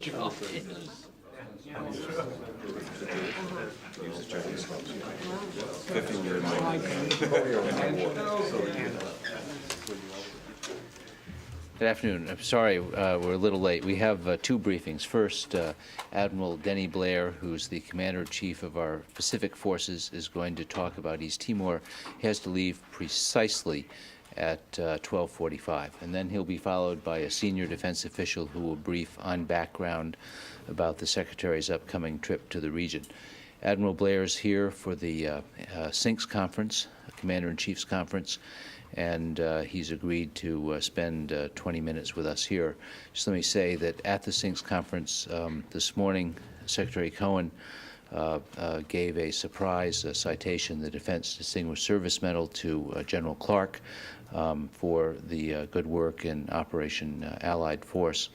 Good afternoon. I'm sorry we're a little late. We have two briefings. First, Admiral Blair, who's the Commander-in-Chief of our Pacific Forces, is going to talk about East Timor. He has to leave precisely at 12:45, and then he'll be followed by a senior defense official who will brief on background about the Secretary's upcoming trip to the region. Admiral Blair is here for the SINCS conference, Commander-in-Chief's conference, and he's agreed to spend 20 minutes with us here. Just let me say that at the SINCS conference this morning, Secretary Cohen gave a surprise citation, the Defense Distinguished Service Medal, to General Clark for the good work in Operation Allied Force.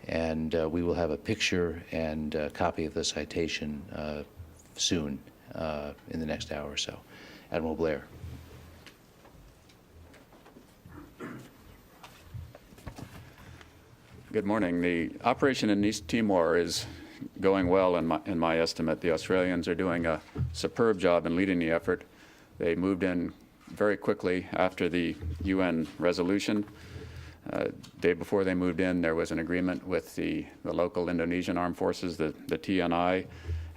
And we will have a picture and a copy of the citation soon, in the next hour or so. Admiral Blair. Good morning. The operation in East Timor is going well in my estimate. The Australians are doing a superb job in leading the effort. They moved in very quickly after the UN resolution. Day before they moved in, there was an agreement with the local Indonesian armed forces, the TNI,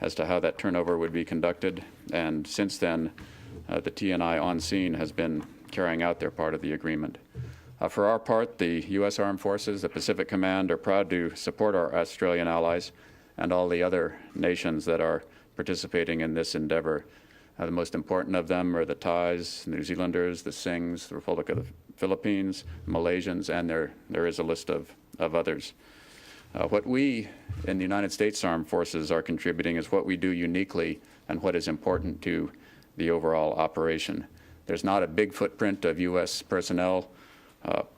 as to how that turnover would be conducted. And since then, the TNI on scene has been carrying out their part of the agreement. For our part, the U.S. Armed Forces, the Pacific Command, are proud to support our Australian allies and all the other nations that are participating in this endeavor. The most important of them are the Thais, New Zealanders, the Singhs, the Republic of the Philippines, Malaysians, and there is a list of others. What we in the United States Armed Forces are contributing is what we do uniquely and what is important to the overall operation. There's not a big footprint of U.S. personnel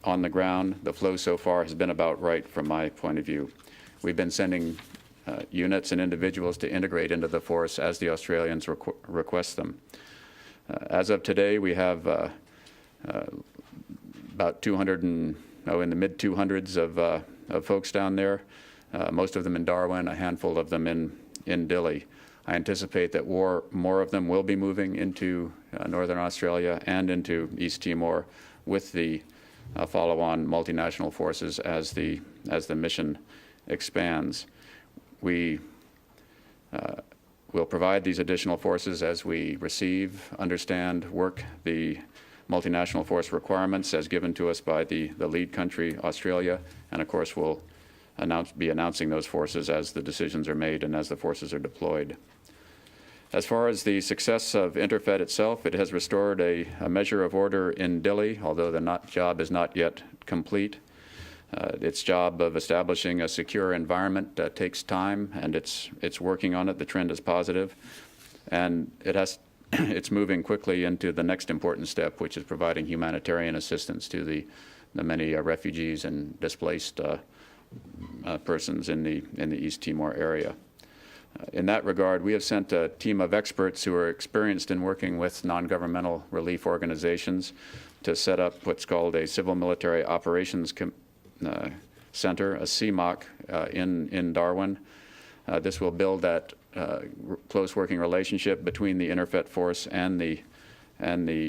on the ground. The flow so far has been about right from my point of view. We've been sending units and individuals to integrate into the force as the Australians request them. As of today, we have about 200 in the mid-200s of folks down there, most of them in Darwin, a handful of them in Dili. I anticipate that more of them will be moving into Northern Australia and into East Timor with the follow-on multinational forces as the mission expands. We will provide these additional forces as we receive, understand, work the multinational force requirements as given to us by the lead country, Australia, and of course we'll be announcing those forces as the decisions are made and as the forces are deployed. As far as the success of Interfed itself, it has restored a measure of order in Dili, although the job is not yet complete. Its job of establishing a secure environment takes time, and it's working on it. The trend is positive, and it's moving quickly into the next important step, which is providing humanitarian assistance to the many refugees and displaced persons in the East Timor area. In that regard, we have sent a team of experts who are experienced in working with non-governmental relief organizations to set up what's called a Civil Military Operations Center, a CMOC, in Darwin. This will build that close working relationship between the Interfed force and the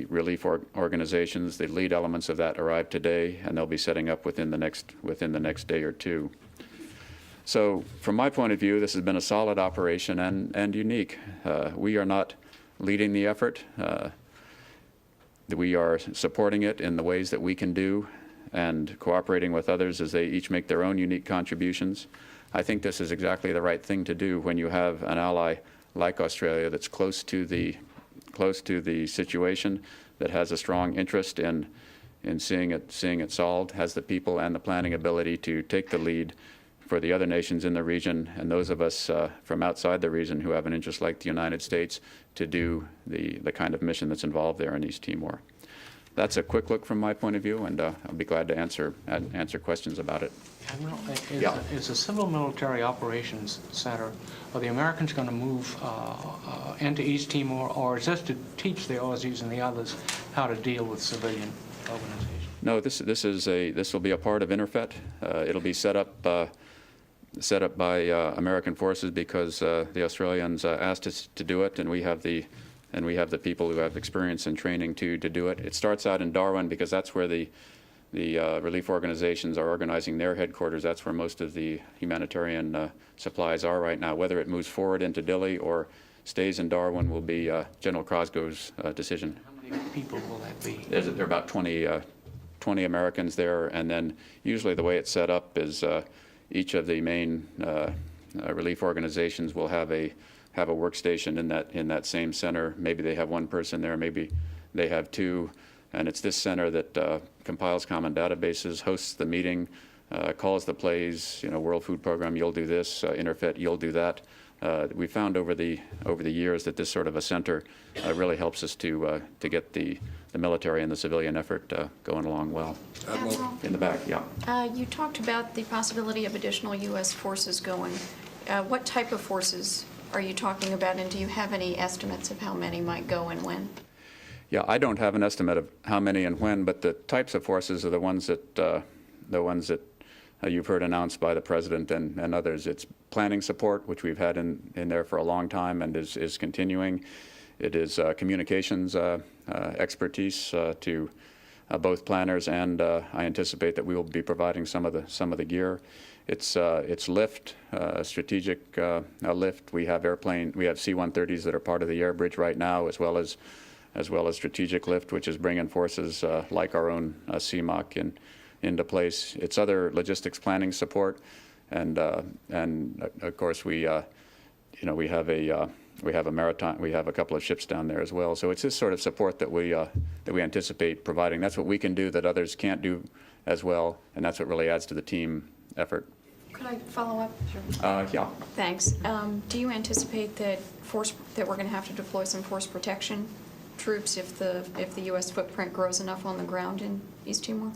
relief organizations. The lead elements of that arrived today, and they'll be setting up within the next day or two. So from my point of view, this has been a solid operation and unique. We are not leading the effort. We are supporting it in the ways that we can do and cooperating with others as they each make their own unique contributions. I think this is exactly the right thing to do when you have an ally like Australia that's close to the situation, that has a strong interest in seeing it solved, has the people and the planning ability to take the lead for the other nations in the region and those of us from outside the region who have an interest like the United States to do the kind of mission that's involved there in East Timor. That's a quick look from my point of view, and I'll be glad to answer questions about it. Admiral, is the Civil Military Operations Center, are the Americans going to move into East Timor, or is this to teach the Aussies and the others how to deal with civilian organizations? No, this will be a part of Interfed. It'll be set up set up by American forces because the Australians asked us to do it, and we have the people who have experience and training to do it. It starts out in Darwin because that's where the relief organizations are organizing their headquarters. That's where most of the humanitarian supplies are right now. Whether it moves forward into Dili or stays in Darwin will be General Crosgo's decision. How many people will that be? There are about 20 Americans there, and then usually the way it's set up is each of the main relief organizations will have a workstation in that same center. Maybe they have one person there, maybe they have two, and it's this center that compiles common databases, hosts the meeting, calls the plays. World Food Program, you'll do this. Interfet, you'll do that. We found over the years that this sort of a center really helps us to get the military and the civilian effort going along well. Admiral? In the back, yeah. You talked about the possibility of additional U.S. forces going. What type of forces are you talking about, and do you have any estimates of how many might go and when? Yeah, I don't have an estimate of how many and when, but the types of forces are the ones that you've heard announced by the President and others. It's planning support, which we've had in there for a long time and is continuing. It is communications expertise to both planners, and I anticipate that we will be providing some of the gear. It's lift, strategic lift. We have C-130s that are part of the air bridge right now, as well as strategic lift, which is bringing forces like our own CMOC into place. It's other logistics planning support, and of course we have a maritime. We have a couple of ships down there as well. So it's this sort of support that we anticipate providing. That's what we can do that others can't do as well, and that's what really adds to the team effort. Could I follow up? Sure. Yeah. Thanks. Do you anticipate that we're going to have to deploy some force protection troops if the U.S. footprint grows enough on the ground in East Timor?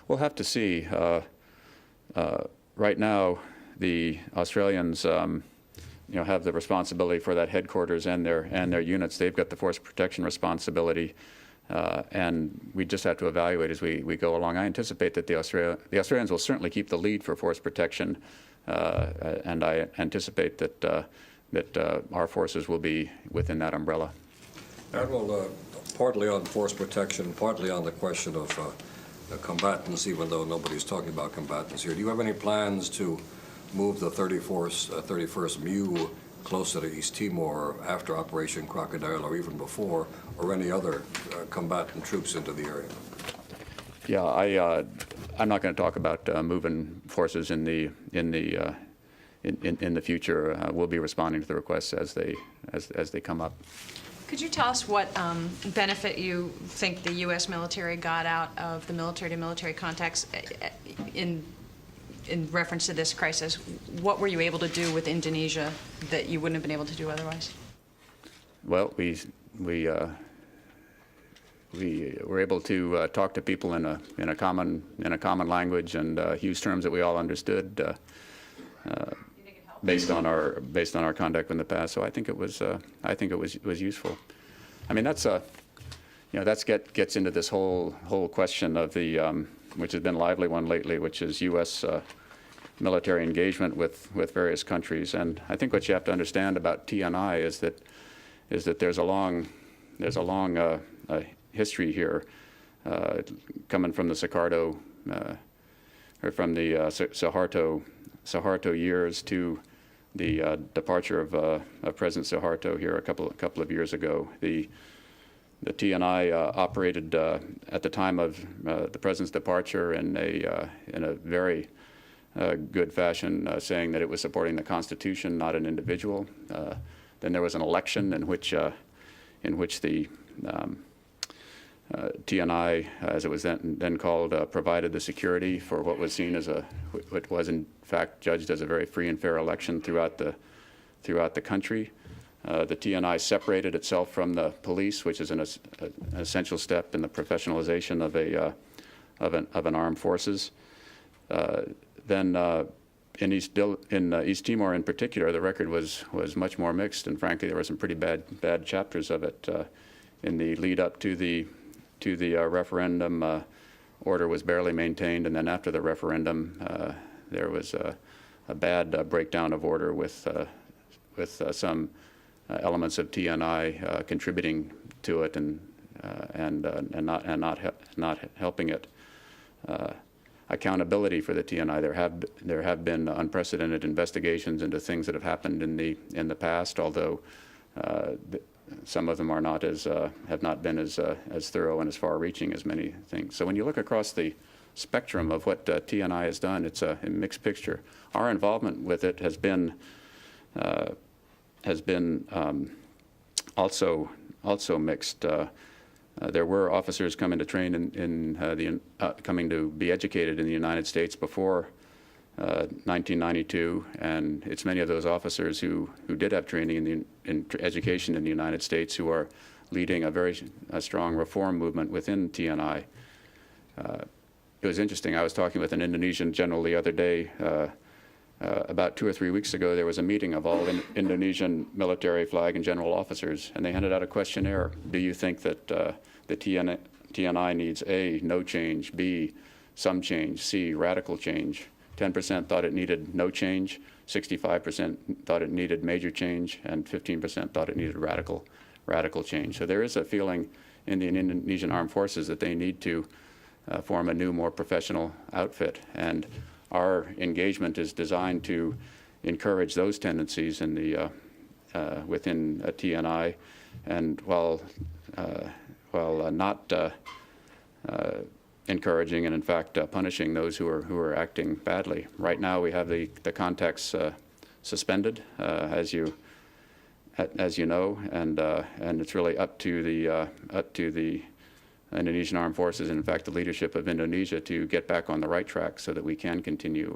We'll have to see. Right now, the Australians, have the responsibility for that headquarters and their units. They've got the force protection responsibility, and we just have to evaluate as we go along. I anticipate that the Australians will certainly keep the lead for force protection, and I anticipate that our forces will be within that umbrella. Admiral, partly on force protection, partly on the question of combatants, even though nobody's talking about combatants here. Do you have any plans to move the 31st MEU closer to East Timor after Operation Crocodile, or even before, or any other combatant troops into the area? Yeah, I'm not going to talk about moving forces in the future. We'll be responding to the requests as they come up. Could you tell us what benefit you think the U.S. military got out of the military-to-military contacts in reference to this crisis? What were you able to do with Indonesia that you wouldn't have been able to do otherwise? Well, we were able to talk to people in a common language and use terms that we all understood. Based on our conduct in the past, so I think it was useful. I mean, that's gets into this whole question of the which has been a lively one lately, which is U.S. Military engagement with various countries. And I think what you have to understand about TNI is that there's a long history here, coming from the Suharto or from the Suharto years to the departure of President Suharto here a couple of years ago. The TNI operated at the time of the President's departure in a very good fashion, saying that it was supporting the Constitution, not an individual. Then there was an election in which the TNI, as it was then called, provided the security for what was seen as what was in fact judged as a very free and fair election throughout the country. The TNI separated itself from the police, which is an essential step in the professionalization of an armed forces. Then in East Timor, in particular, the record was much more mixed, and frankly, there were some pretty bad chapters of it in the lead up to the referendum. Order was barely maintained, and then after the referendum, there was a bad breakdown of order with some elements of TNI contributing to it and not helping it. Accountability for the TNI. There have been unprecedented investigations into things that have happened in the past, although some of them are not have not been as thorough and as far-reaching as many things. So when you look across the spectrum of what TNI has done, it's a mixed picture. Our involvement with it has been also mixed. There were officers coming to train coming to be educated in the United States before 1992, and it's many of those officers who did have training in education in the United States who are leading a very strong reform movement within TNI. It was interesting. I was talking with an Indonesian general the other day. About 2 or 3 weeks ago, there was a meeting of all Indonesian military, flag, and general officers, and they handed out a questionnaire. Do you think that the TNI needs A, no change, B, some change, C, radical change? 10% thought it needed no change, 65% thought it needed major change, and 15% thought it needed radical change. So there is a feeling in the Indonesian Armed Forces that they need to form a new, more professional outfit. And our engagement is designed to encourage those tendencies in within TNI, and while not encouraging and in fact punishing those who are acting badly. Right now we have the contacts suspended, as you know, and it's really up to the Indonesian Armed Forces, and in fact the leadership of Indonesia, to get back on the right track so that we can continue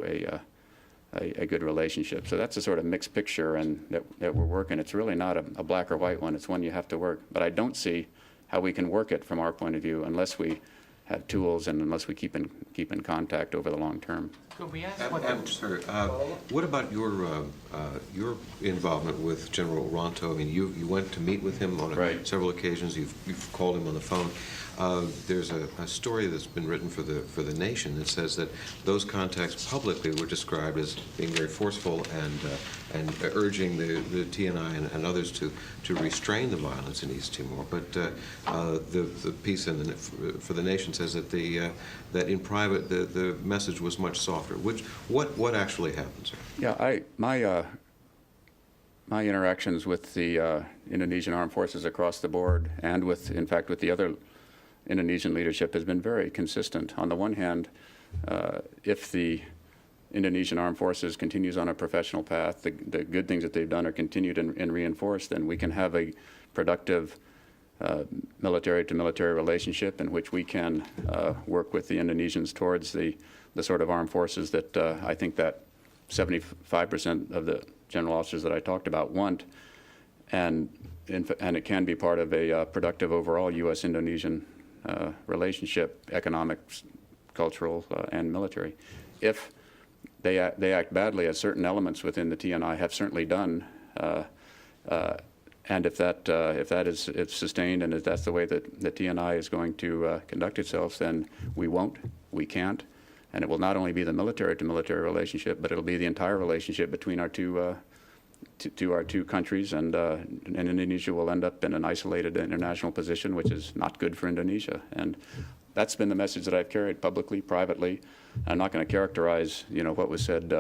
a good relationship. So that's a sort of mixed picture, and that we're working. It's really not a black or white one. It's one you have to work. But I don't see how we can work it from our point of view unless we have tools and unless we keep in contact over the long term. Could we ask Sir, what about your involvement with General Ronto? I mean, you went to meet with him on Right. several occasions. You've called him on the phone. There's a story that's been written for the Nation that says that those contacts publicly were described as being very forceful and urging the TNI and others to restrain the violence in East Timor. But the piece for the Nation says that that in private the message was much softer. What actually happened, sir? Yeah, my interactions with the Indonesian Armed Forces across the board, and in fact with the other Indonesian leadership, has been very consistent. On the one hand, if the Indonesian Armed Forces continues on a professional path, the good things that they've done are continued and reinforced, then we can have a productive military-to-military relationship in which we can work with the Indonesians towards the sort of armed forces that I think that 75% of the general officers that I talked about want, and it can be part of a productive overall U.S.-Indonesian relationship, economic, cultural, and military. If they act badly, as certain elements within the TNI have certainly done, and if that is sustained, and if that's the way that the TNI is going to conduct itself, then we can't, and it will not only be the military-to-military relationship, but it'll be the entire relationship between our two countries, and Indonesia will end up in an isolated international position, which is not good for Indonesia. And that's been the message that I've carried publicly, privately. I'm not going to characterize, what was said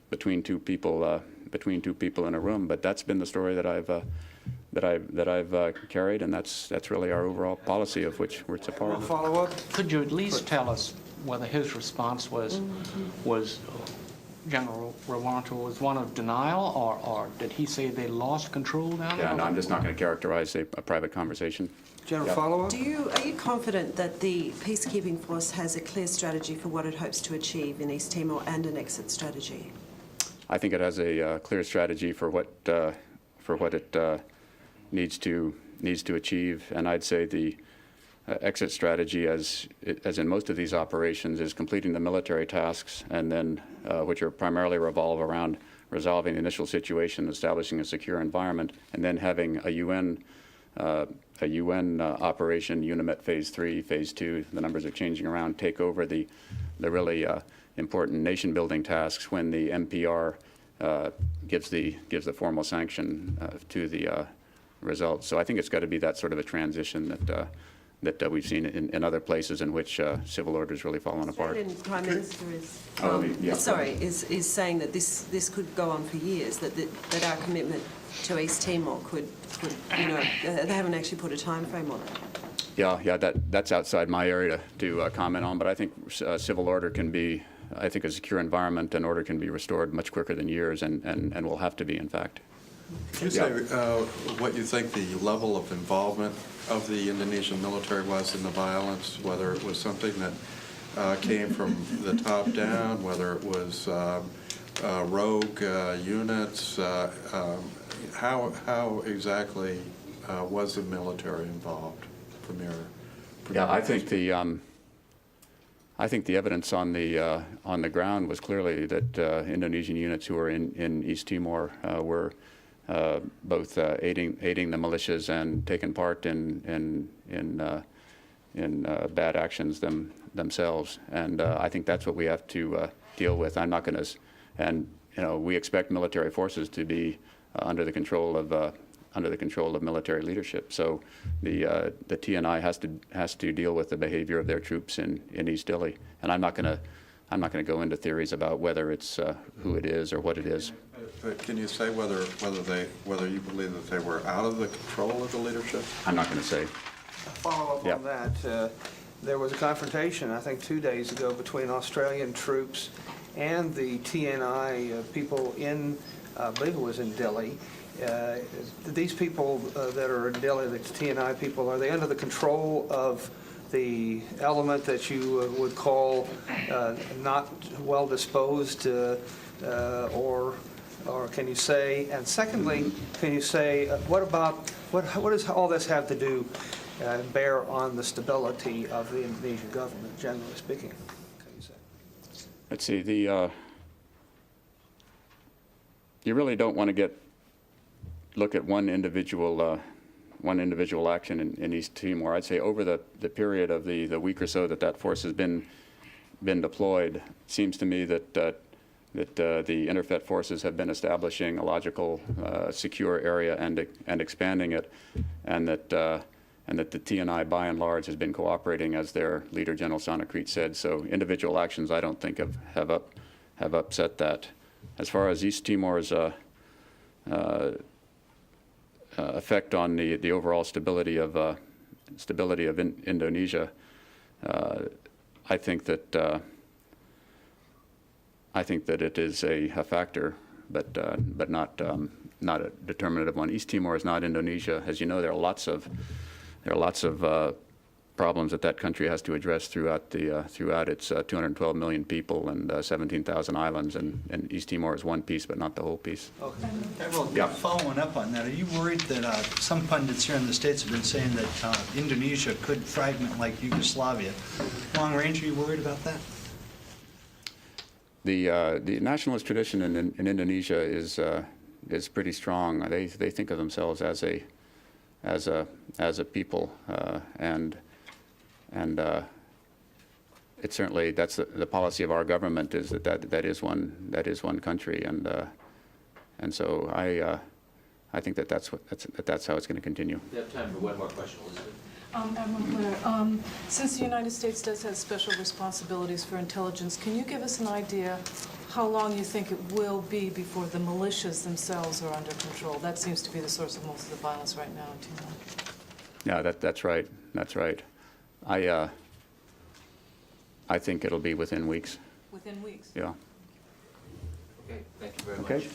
between two people in a room, but that's been the story that I've carried, and that's really our overall policy, of which we're a part of. follow-up? Could you at least tell us whether his response was General Ronto was one of denial, or did he say they lost control down there? Yeah, no, I'm just not going to characterize a private conversation. General, Yep. follow-up? Are you confident that the peacekeeping force has a clear strategy for what it hopes to achieve in East Timor and an exit strategy? I think it has a clear strategy for what it needs to achieve, and I'd say the exit strategy, as in most of these operations, is completing the military tasks, and then which are primarily revolve around resolving the initial situation, establishing a secure environment, and then having a UN operation, UNIMET Phase 3, Phase 2, the numbers are changing around, take over the really important nation-building tasks when the MPR gives the formal sanction to the results. So I think it's got to be that sort of a transition that we've seen in other places in which civil order has really fallen apart. The Australian Prime Minister is, Yeah. is saying that this could go on for years, that our commitment to East Timor could, they haven't actually put a time frame on it. Yeah, that's outside my area to comment on, but I think civil order can be, I think a secure environment and order can be restored much quicker than years, and will have to be, in fact. Could you say what you think the level of involvement of the Indonesian military was in the violence, whether it was something that came from the top down, whether it was rogue units, how exactly was the military involved from your Yeah, I think the evidence on the ground was clearly that Indonesian units who were in East Timor were both aiding the militias and taking part in bad actions themselves, and I think that's what we have to deal with. I'm not going to, and we expect military forces to be under the control of military leadership. So the TNI has to deal with the behavior of their troops in East Dili, and I'm not going to go into theories about whether it's who it is or what it is. But can you say whether you believe that they were out of the control of the leadership? I'm not going to say. Follow up Yeah. on that. There was a confrontation, I think 2 days ago, between Australian troops and the TNI people in, I believe it was in Delhi. These people that are in Delhi, the TNI people, are they under the control of the element that you would call not well disposed, or can you say? And secondly, can you say what does all this have to do bear on the stability of the Indonesian government, generally speaking? Can you say? Let's see. You really don't want to look at one individual action in East Timor. I'd say over the period of the week or so that force has been deployed, it seems to me that the interfet forces have been establishing a logical, secure area and expanding it, and that the TNI by and large has been cooperating, as their leader General Sanakrit said. So individual actions, I don't think have upset that. As far as East Timor's effect on the overall stability of Indonesia, I think that it is a factor, but not a determinative one. East Timor is not Indonesia. As you know, there are lots of problems that country has to address throughout its 212 million people and 17,000 islands, and East Timor is one piece, but not the whole piece. Okay. Admiral, Yeah. following up on that, are you worried that some pundits here in the States have been saying that Indonesia could fragment like Yugoslavia? Long range, are you worried about that? The nationalist tradition in Indonesia is pretty strong. They think of themselves as a people, and it certainly, that's the policy of our government, is that is one country, and so I think that's how it's going to continue. We have time for one more question, Elizabeth. Admiral Blair, since the United States does have special responsibilities for intelligence, can you give us an idea how long you think it will be before the militias themselves are under control? That seems to be the source of most of the violence right now in Timor. Yeah, that's right. That's right. I think it'll be within weeks. Within weeks? Yeah. Okay, thank you very much. Okay.